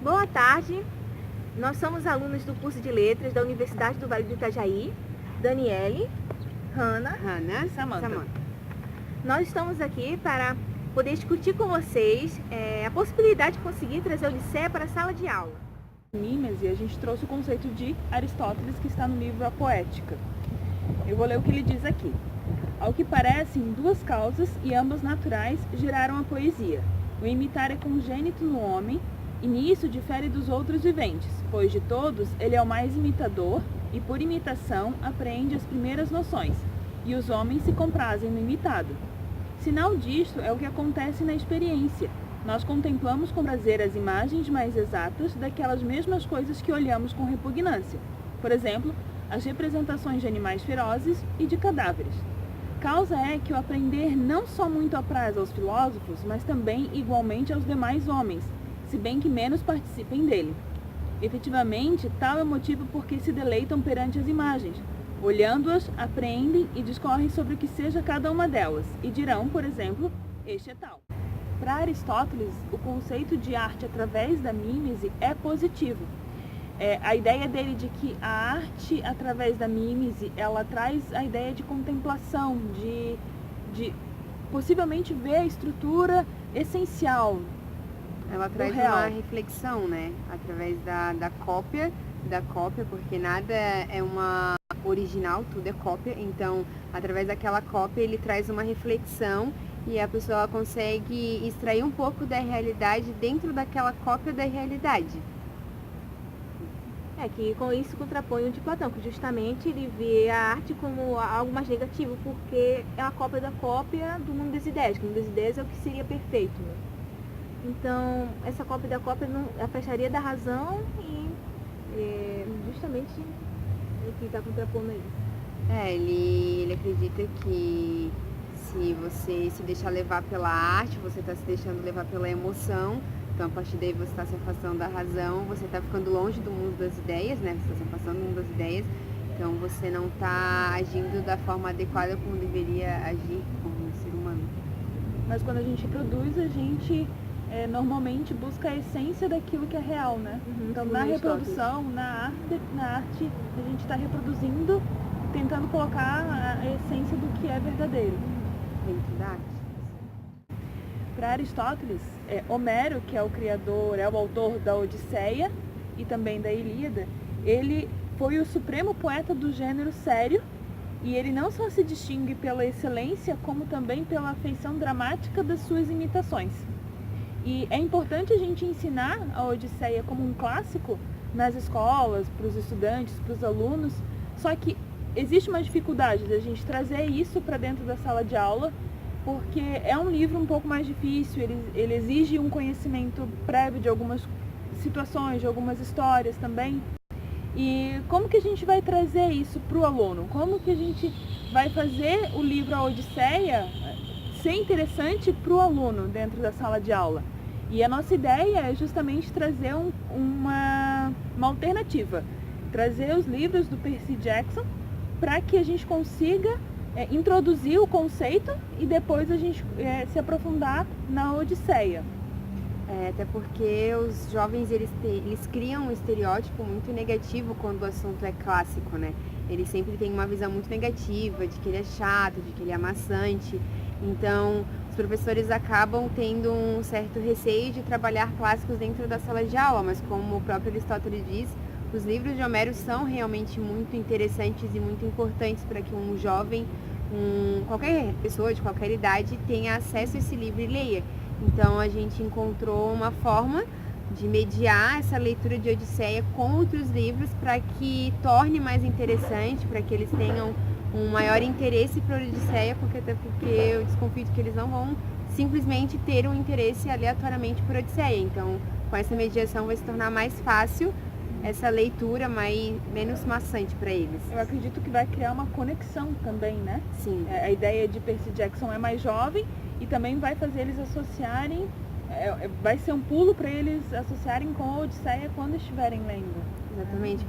Boa tarde, nós somos alunos do curso de Letras da Universidade do Vale do Itajaí, Daniele, Hanna e Samantha. Nós estamos aqui para poder discutir com vocês a possibilidade de conseguir trazer a Odisseia para a sala de aula. Mímese, a gente trouxe o conceito de Aristóteles que está no livro A Poética. Eu vou ler o que ele diz aqui. Ao que parecem, duas causas, e ambas naturais, geraram a poesia. O imitar é congênito no homem, e nisso difere dos outros viventes, pois de todos ele é o mais imitador, e por imitação apreende as primeiras noções, e os homens se comprazem no imitado. Sinal disto é o que acontece na experiência. Nós contemplamos com prazer as imagens mais exatas daquelas mesmas coisas que olhamos com repugnância. Por exemplo, as representações de animais ferozes e de cadáveres. Causa é que o aprender não só muito apraz aos filósofos, mas também igualmente aos demais homens, se bem que menos participem dele. Efetivamente, tal é o motivo por que se deleitam perante as imagens. Olhando-as, apreendem e discorrem sobre o que seja cada uma delas, e dirão, por exemplo, este é tal. Para Aristóteles, o conceito de arte através da mímese é positivo. A ideia dele de que a arte através da mímese, ela traz a ideia de contemplação, de possivelmente ver a estrutura essencial. Ela traz uma reflexão, né? Através da cópia, porque nada é uma original, tudo é cópia. Então, através daquela cópia, ele traz uma reflexão e a pessoa consegue extrair um pouco da realidade dentro daquela cópia da realidade. Que com isso contrapõe o de Platão, que justamente ele vê a arte como algo mais negativo, porque é a cópia da cópia do mundo das ideias, que o mundo das ideias é o que seria perfeito, né? Então, essa cópia da cópia não afastaria da razão e justamente é o que está contrapondo aí. Ele acredita que se você se deixar levar pela arte, você está se deixando levar pela emoção. Então, a partir daí você está se afastando da razão, você está ficando longe do mundo das ideias, né? Você está se afastando do mundo das ideias. Então, você não está agindo da forma adequada como deveria agir como ser humano. Mas quando a gente produz, a gente normalmente busca a essência daquilo que é real, né? Então, na reprodução, na arte, a gente está reproduzindo, tentando colocar a essência do que é verdadeiro. Dentro da arte. Para Aristóteles, Homero, que é o criador, é o autor da Odisseia e também da Ilíada, ele foi o supremo poeta do gênero sério e ele não só se distingue pela excelência, como também pela afeição dramática das suas imitações. E é importante a gente ensinar a Odisseia como um clássico nas escolas, para os estudantes, para os alunos, só que existe uma dificuldade da gente trazer isso para dentro da sala de aula, porque é um livro um pouco mais difícil, ele exige um conhecimento prévio de algumas situações, de algumas histórias também. E como que a gente vai trazer isso para o aluno? Como que a gente vai fazer o livro A Odisseia ser interessante para o aluno dentro da sala de aula? E a nossa ideia é justamente trazer uma alternativa, trazer os livros do Percy Jackson para que a gente consiga introduzir o conceito e depois a gente se aprofundar na Odisseia. Até porque os jovens eles criam um estereótipo muito negativo quando o assunto é clássico, né? Eles sempre têm uma visão muito negativa de que ele é chato, de que ele é maçante. Então, os professores acabam tendo um certo receio de trabalhar clássicos dentro da sala de aula, mas como o próprio Aristóteles diz, os livros de Homero são realmente muito interessantes e muito importantes para que um jovem, qualquer pessoa de qualquer idade, tenha acesso a esse livro e leia. Então a gente encontrou uma forma de mediar essa leitura de Odisseia com outros livros para que torne mais interessante, para que eles tenham um maior interesse por Odisseia, até porque eu desconfio que eles não vão simplesmente ter um interesse aleatoriamente por Odisseia. Então, com essa mediação vai se tornar mais fácil essa leitura menos maçante para eles. Eu acredito que vai criar uma conexão também, né? Sim. A ideia de Percy Jackson é mais jovem e também vai fazer eles associarem, vai ser um pulo para eles associarem com a Odisseia quando estiverem lendo. Exatamente,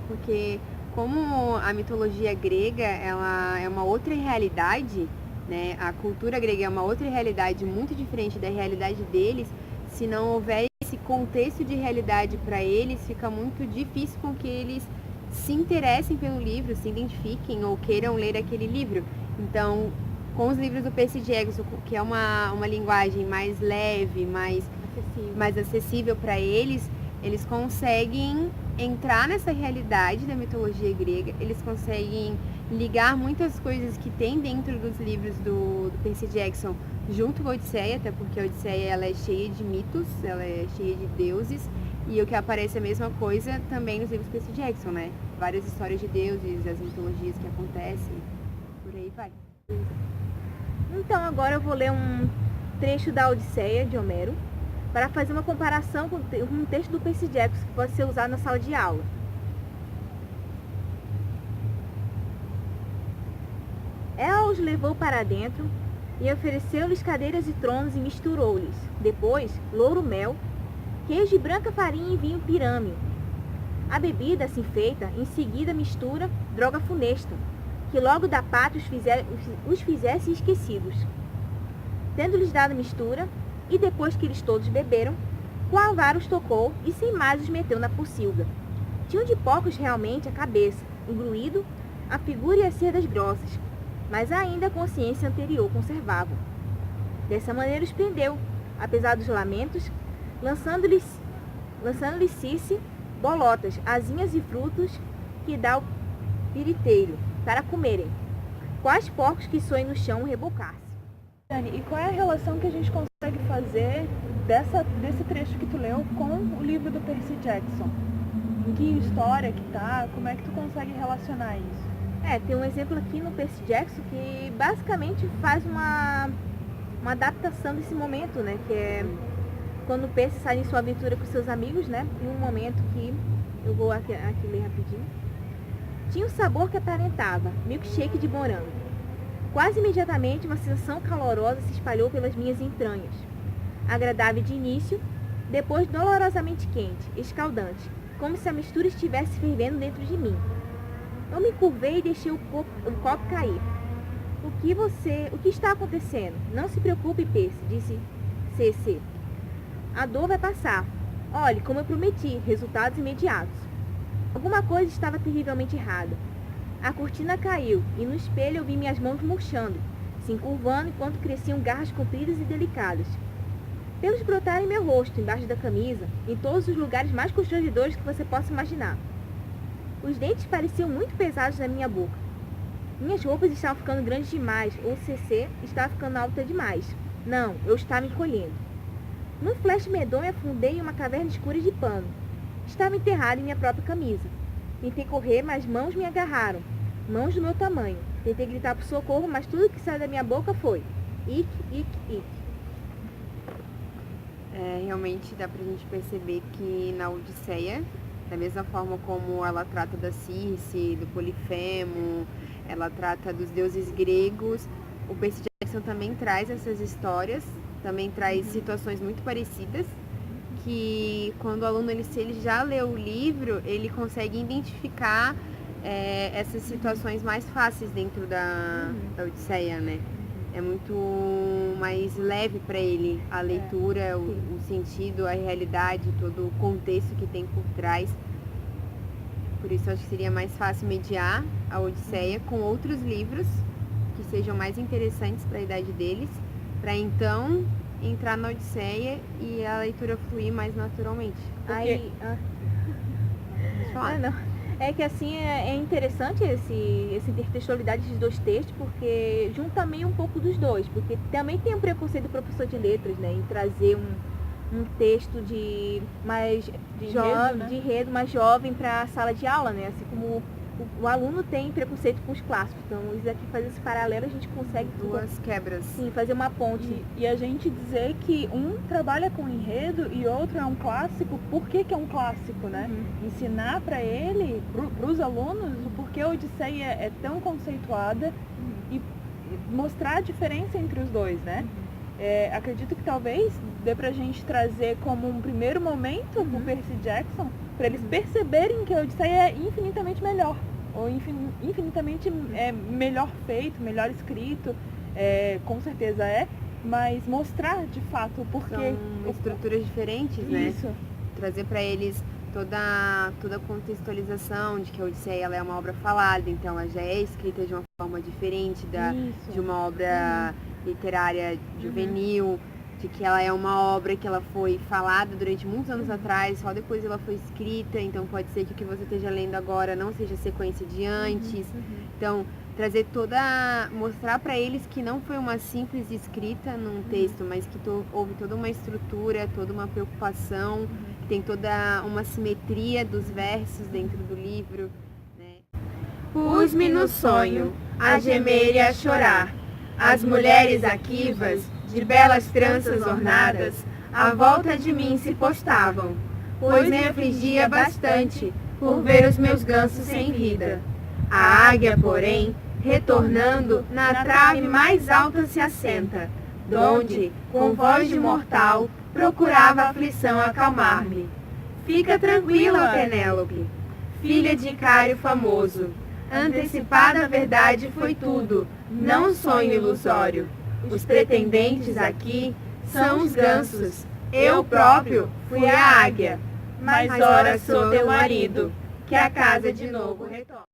porque como a mitologia grega ela é uma outra realidade, né? A cultura grega é uma outra realidade muito diferente da realidade deles. se não houver esse contexto de realidade para eles, fica muito difícil com que eles se interessem pelo livro, se identifiquem ou queiram ler aquele livro. Então, com os livros do Percy Jackson, que é uma linguagem mais leve, mais acessível para eles, eles conseguem entrar nessa realidade da mitologia grega, eles conseguem ligar muitas coisas que tem dentro dos livros do Percy Jackson junto com a Odisseia, até porque a Odisseia ela é cheia de mitos, ela é cheia de deuses, e o que aparece é a mesma coisa também nos livros do Percy Jackson, né? Várias histórias de deuses, as mitologias que acontecem, por aí vai. Então agora eu vou ler um trecho da Odisseia de Homero para fazer uma comparação com um texto do Percy Jackson que pode ser usado na sala de aula. Ela os levou para dentro e ofereceu-lhes cadeiras e tronos e misturou-lhes, depois, louro-mel, queijo e branca farinha e vinho pirâmio. A bebida, assim feita, em seguida mistura droga funesta, que logo da pátria os fizesse esquecidos. Tendo-lhes dado a mistura, e depois que eles todos beberam, com a vara os tocou e sem mais os meteu na pocilga. Tinham de porcos realmente a cabeça, engruído, a figura e as cerdas grossas, mas ainda a consciência anterior conservavam. Dessa maneira os prendeu, apesar dos lamentos, lançando-lhes cice, bolotas, asinhas e frutos que dá o piriteiro, para comerem. Quais porcos que soem no chão rebocar-se. Dani, e qual é a relação que a gente consegue fazer desse trecho que tu leu com o livro do Percy Jackson? Em que história que tá? Como é que tu consegue relacionar isso? Tem um exemplo aqui no Percy Jackson que basicamente faz uma adaptação desse momento, né? Que é quando o Percy sai em sua aventura com seus amigos, né? Em um momento que eu vou aqui ler rapidinho. Tinha um sabor que aparentava milkshake de morango. Quase imediatamente uma sensação calorosa se espalhou pelas minhas entranhas. Agradável de início, depois dolorosamente quente, escaldante, como se a mistura estivesse fervendo dentro de mim. Eu me curvei e deixei o copo cair. O que está acontecendo? Não se preocupe, Percy, disse C.C. A dor vai passar. Olhe, como eu prometi, resultados imediatos. Alguma coisa estava terrivelmente errada. A cortina caiu, e no espelho eu vi minhas mãos murchando, se encurvando enquanto cresciam garras compridas e delicadas. Pelos brotaram em meu rosto, embaixo da camisa, em todos os lugares mais constrangedores que você possa imaginar. Os dentes pareciam muito pesados na minha boca. Minhas roupas estavam ficando grandes demais, ou CC estava ficando alta demais. Não, eu estava encolhendo. Num flash medonho afundei em uma caverna escura de pano. Estava enterrado em minha própria camisa. Tentei correr, mas mãos me agarraram. Mãos do meu tamanho. Tentei gritar por socorro, mas tudo que saiu da minha boca foi ick, ick, ick. Realmente dá pra gente perceber que na Odisseia, da mesma forma como ela trata da Circe, do Polifemo, ela trata dos deuses gregos, o Percy Jackson também traz essas histórias, também traz situações muito parecidas, que quando o aluno ele já leu o livro, ele consegue identificar essas situações mais fáceis dentro da Odisseia, né? É muito mais leve para ele a leitura, o sentido, a realidade, todo o contexto que tem por trás. Por isso eu acho que seria mais fácil mediar a Odisseia com outros livros que sejam mais interessantes para a idade deles, para então entrar na Odisseia e a leitura fluir mais naturalmente. É que assim é interessante essa intertextualidade desses dois textos, porque junta meio um pouco dos dois, porque também tem um preconceito do professor de letras, né, em trazer um texto de enredo mais jovem para a sala de aula, né, assim como o aluno tem preconceito com os clássicos. Então, isso aqui fazer esse paralelo, a gente consegue duas quebras. Sim, fazer uma ponte. E a gente dizer que um trabalha com enredo e outro é um clássico, por que é um clássico, né? Ensinar para ele, para os alunos, o porquê a Odisseia é tão conceituada e mostrar a diferença entre os dois, né? Acredito que talvez dê pra gente trazer como um primeiro momento o Percy Jackson, para eles perceberem que a Odisseia é infinitamente melhor, ou infinitamente melhor feito, melhor escrito, com certeza é, mas mostrar de fato o porquê. São estruturas diferentes, né? Isso. Trazer para eles toda a contextualização de que a Odisseia ela é uma obra falada, então ela já é escrita de uma forma diferente de uma obra literária juvenil, de que ela é uma obra que ela foi falada durante muitos anos atrás, só depois ela foi escrita, então pode ser que o que você esteja lendo agora não seja a sequência de antes. Então, mostrar para eles que não foi uma simples escrita num texto, mas que houve toda uma estrutura, toda uma preocupação, que tem toda uma simetria dos versos dentro do livro, né? Pus-me no sonho, a gemer e a chorar. As mulheres aquivas, de belas tranças ornadas, à volta de mim se postavam, pois me afligia bastante por ver os meus gansos sem vida. A águia, porém, retornando, na trave mais alta se assenta, donde, com voz de mortal, procurava a aflição acalmar-me. Fica tranquila, Penélope, filha de Icário famoso. Antecipada a verdade foi tudo, não sonho ilusório. Os pretendentes aqui são os gansos. Eu próprio fui a águia, mas ora sou teu marido, que a casa de novo retorna.